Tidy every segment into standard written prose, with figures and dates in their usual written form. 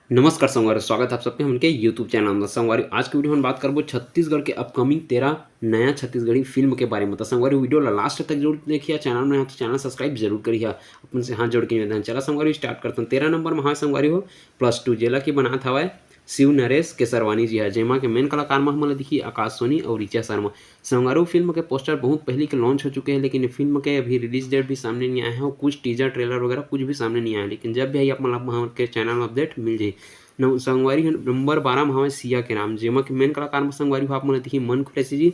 नमस्कार संगवारी, स्वागत है आप सबके हमके यूट्यूब चैनल में। संगवारी आज की वीडियो में बात करबो छत्तीसगढ़ के अपकमिंग 13 नया छत्तीसगढ़ी फिल्म के बारे में। तो संगवारी वीडियो ला लास्ट तक जरूर देखिए। चैनल में तो चैनल सब्सक्राइब जरूर करिए। अपन से हाथ जोड़ के निवेदन। चला संगवारी स्टार्ट करते हैं। 13 नंबर में हाँ संगवारी हो +2 जेला की बनात हवाए शिव नरेश केसरवानी जी है, जेमा के मेन कलाकार में हमला दिखी आकाश सोनी और ऋचा शर्मा। संगवारी फिल्म के पोस्टर बहुत पहले के लॉन्च हो चुके हैं, लेकिन फिल्म के अभी रिलीज डेट भी सामने नहीं आया है और कुछ टीजर ट्रेलर वगैरह कुछ भी सामने नहीं आया है। लेकिन जब भी आई हमारे चैनल में अपडेट मिल जाए। संगवारी नंबर 12 में हवे सिया के नाम, जेमा के मेन कलाकार में संगवारी आप मन देखी मन खुलेसी जी।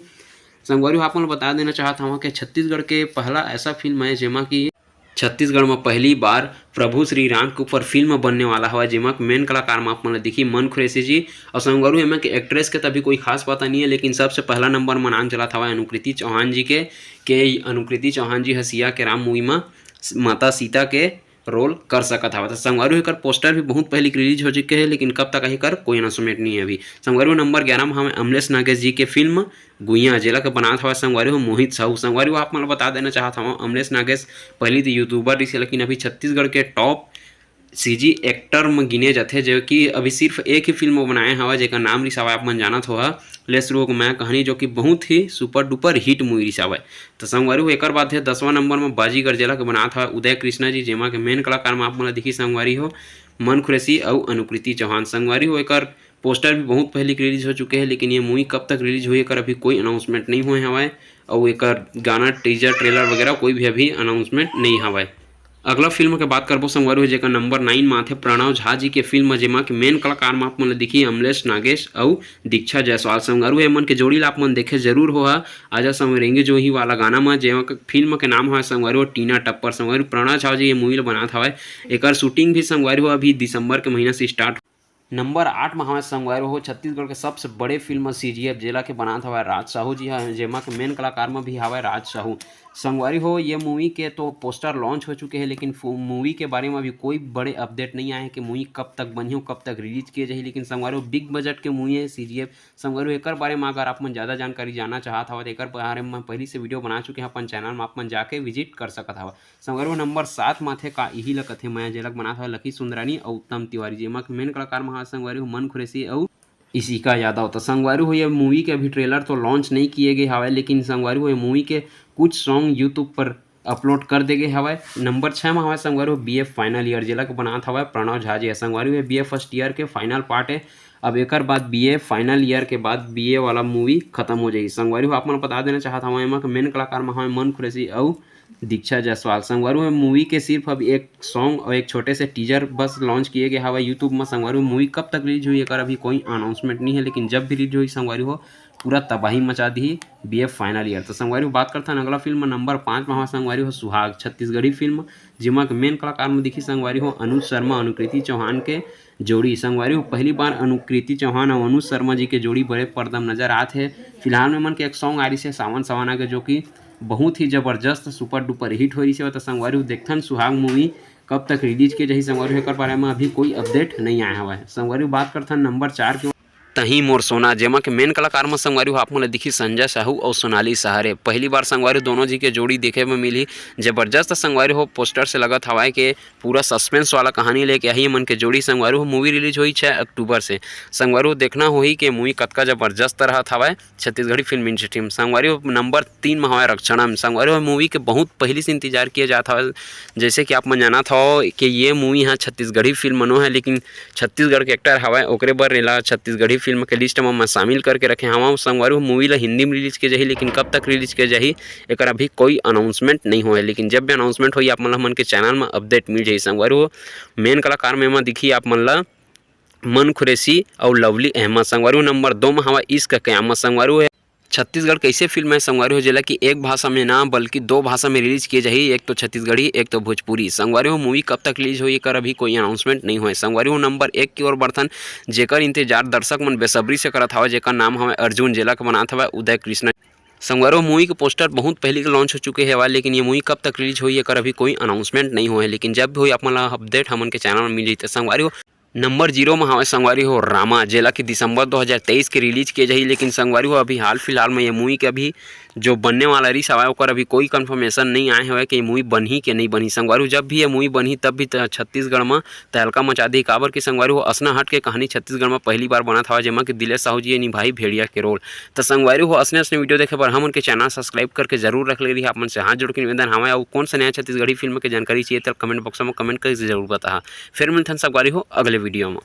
संगवारी आप मन बता देना चाहता हूँ कि छत्तीसगढ़ के पहला ऐसा फिल्म है जेमा की छत्तीसगढ़ में पहली बार प्रभु श्री राम के ऊपर फिल्म बनने वाला है, जेमा मेन कलाकार में आप मन देखी मन खुरेसी जी। और संगवारू एमा के एक्ट्रेस के तभी कोई खास पता नहीं है, लेकिन सबसे पहला नंबर में नाम चला था अनुकृति चौहान जी के अनुकृति चौहान जी हसिया के राम मूवी में माता सीता के रोल कर सकता है। तो संगवारू एकर पोस्टर भी बहुत पहले रिलीज हो चुके हैं, लेकिन कब तक कर कोई अनाउंसमेंट नहीं है अभी। संगवारू नंबर 11 में हमें अमलेश नागेश जी के फिल्म गुइया जेला के बनात हुआ संगवारू मोहित साहू। संगवारू आप मैं बता देना चाहता हूँ अमलेश नागेश पहले तो यूट्यूबर रही, लेकिन अभी छत्तीसगढ़ के टॉप सीजी एक्टर में गिने जाते, जो कि अभी सिर्फ एक ही फिल्म बनाए हवा जेका नाम रिसावा आप मन जानत हो लेस रोग मैं कहानी, जो कि बहुत ही सुपर डुपर हिट मूवी रिसावा। तो संगवारी एक बात है 10वां नंबर में बाजीगर जेला के बनात हुआ उदय कृष्णा जी, जेमा के मेन कलाकार में आप मन दिखी संगवारी हो मन खुरेसी और अनुकृति चौहान। संगवारी हो एक पोस्टर भी बहुत पहले रिलीज हो चुके हैं, लेकिन ये मूवी कब तक रिलीज हुई है अभी कोई अनाउंसमेंट नहीं हुए हवाए और एक गाना टीजर ट्रेलर वगैरह कोई भी अभी अनाउंसमेंट नहीं हवाए। अगला फिल्म के बात करबो संगवारी हो जेका नंबर 9 में आथे प्रणव झा जी के फिल्म, जेमा के मेन कलाकार में आप मन दिखी अमलेश नागेश और दीक्षा जायसवाल। संगवारू एमन के जोड़ी ला आप मन देखे जरूर हो आजा संवरेंगे जो ही वाला गाना में, जेमा फिल्म के नाम है संगवारू टीना टप्पर। संगवारू प्रणव झा जी ये मूवी बनात हवे, एकर शूटिंग भी संगवारी हो अभी दिसंबर के महीना से स्टार्ट। नंबर 8 में हमारे संगवारी हो छत्तीसगढ़ के सबसे बड़े फिल्म CGF जेला के बनात हवा राज साहू जी है, जेमा के मेन कलाकार में भी हवा राज साहू। संगवारी हो ये मूवी के तो पोस्टर लॉन्च हो चुके हैं, लेकिन मूवी के बारे में अभी कोई बड़े अपडेट नहीं आए हैं कि मूवी कब तक बनी हो कब तक रिलीज किए जाए। लेकिन संगवारी हो बिग बजट के मूवी है CGF। संगवारी एक बारे में अगर आप मन ज़्यादा जानकारी जानना चाहता हो तो एक बारे में पहले से वीडियो बना चुके हैं अपन चैनल में, आप मन जाके विजिट कर सकता हवा। संगवारी हो नंबर 7 में थे का यही लकथे मैं जेलक बनाता हुआ लकी सुंदरानी और उत्तम तिवारी, जेमा के मेन कलाकार में संगवारी हो मन खुरेसी और इशिका यादव। तो संगवारी हो ये मूवी के अभी ट्रेलर तो लॉन्च नहीं किए गए हवाए, लेकिन संगवारी हो ये मूवी के कुछ सॉन्ग यूट्यूब पर अपलोड कर दे गए हवाए। नंबर 6 में हमारे संगवारी हो BA फाइनल ईयर जेला के बनात हवा प्रणव झा जी है। संगवारी हो BA फर्स्ट ईयर के फाइनल पार्ट है, अब एक बाद BA फाइनल ईयर के बाद BA वाला मूवी खत्म हो जाएगी। संगवारी हो आप मन बता देना चाहता हूँ एमा मेन कलाकार में हमें मन खुरेसी और दीक्षा जायसवाल। संगवारू में मूवी के सिर्फ अब एक सॉन्ग और एक छोटे से टीजर बस लॉन्च किए गए हवा यूट्यूब में। संगवारू मूवी कब तक रिलीज हुई है अभी कोई अनाउंसमेंट नहीं है, लेकिन जब भी रिलीज हुई संगवारी हो पूरा तबाही मचा दी BA फाइनल ईयर। तो संगवारी बात करता है अगला फिल्म नंबर 5 में संगवारी हो सुहाग छत्तीसगढ़ी फिल्म, जिमा के मेन कलाकार में दिखी संगवारी हो अनुज शर्मा अनुकृति चौहान के जोड़ी। संगवारी हो पहली बार अनुकृति चौहान और अनुज शर्मा जी के जोड़ी बड़े पर्दा में नजर आते हैं। फिलहाल में मन के एक सॉन्ग आ रही है सावन सवाना के, जो कि बहुत ही जबरदस्त सुपर डुपर हिट हो रही है। तो संगवारी देखन सुहाग मूवी कब तक रिलीज किए जाए संगवारी कर बारे में अभी कोई अपडेट नहीं आया हुआ है। संगवारी बात करते हैं नंबर 4 के तही मोर सोना, जेमा के मेन कलाकार में संगवारी हो आप मन दिखी संजय साहू और सोनाली सहारे। पहली बार संगवारी दोनों जी के जोड़ी देखे में मिली, जबरदस्त संगवारी हो पोस्टर से लगत हवाए के पूरा सस्पेंस वाला कहानी लेके आई मन के जोड़ी। संगवारी हो मूवी रिलीज हुई 6 अक्टूबर से। संगवारी हो देखना होई कि मूवी कतका जबरदस्त रहा हवाए छत्तीसगढ़ी फिल्म इंडस्ट्री में। संगवारी हो नंबर 3 में हवाए रक्षणम। संगवारी हो मूवी के बहुत पहले से इंतजार किया जाता है, जैसे कि आप मन जाना था कि ये मूवी यहाँ छत्तीसगढ़ी फिल्म मनो है, लेकिन छत्तीसगढ़ के एक्टर हवाए ओकरे बर रेला छत्तीसगढ़ी फिल्म के लिस्ट में मैं शामिल करके रखे हवा। संगवारी मूवी ला हिंदी में रिलीज किया जाही, लेकिन कब तक रिलीज किया जाही एक अभी कोई अनाउंसमेंट नहीं हुआ है, लेकिन जब भी अनाउंसमेंट हुई आप मन के चैनल में अपडेट मिल जाए। संगवारी मेन कलाकार में दिखी आप मन ला मन खुरेसी और लवली अहमद। संगवारी नंबर 2 में हवा इश्क कयामत। संगवारी छत्तीसगढ़ कैसे फिल्म है संगवारी हो जेला कि एक भाषा में ना बल्कि 2 भाषा में रिलीज किए जाही, एक तो छत्तीसगढ़ी एक तो भोजपुरी। संगवारी हो मूवी कब तक रिलीज हुई कर अभी कोई अनाउंसमेंट नहीं हुआ। संगवारी हो नंबर 1 की ओर बर्तन जेकर इंतजार दर्शक मन बेसब्री से करत हवा, जेकर नाम हमें अर्जुन जेला के बनात हवा उदय कृष्णा। संगवारी मूवी के पोस्टर बहुत पहले के लॉन्च हो चुके हैं, लेकिन ये मूवी कब तक रिलीज हुई है कर अभी कोई अनाउंसमेंट नहीं हुआ है, लेकिन जब भी हुई आप अपडेट हमन के चैनल में मिल जाते। संगवारी नंबर 0 में हवे संगवारी हो रामा, जेला कि दिसंबर 2023 के रिलीज किए जाही। लेकिन संगवारी हो अभी हाल फिलहाल में ये मूवी के अभी जो बनने वाला रिस हवे ओकर अभी कोई कंफर्मेशन नहीं आए हवे कि ये मूवी बनही कि नहीं बनही। संगवारी हो जब भी ये मूवी बनही तब भी छत्तीसगढ़ में तहलका मचा दी। काबर कि संगवारी हो असना हट के कहानी छत्तीसगढ़ में पहली बार बनत हवे, जेमा कि दिलेश साहू जी निभाई भेड़िया के रोल। तो संगवारी हो असने असने वीडियो देखे बर हमन के चैनल सब्सक्राइब करके जरूर रख ले रही। आप मन से हाथ जोड़ के निवेदन हवे और कौन सा नया छत्तीसगढ़ी फिल्म के जानकारी चाहिए तो कमेंट बॉक्स में कमेंट करके जरूर बता। फिर मिलथन संगवारी हो अगले वीडियो में।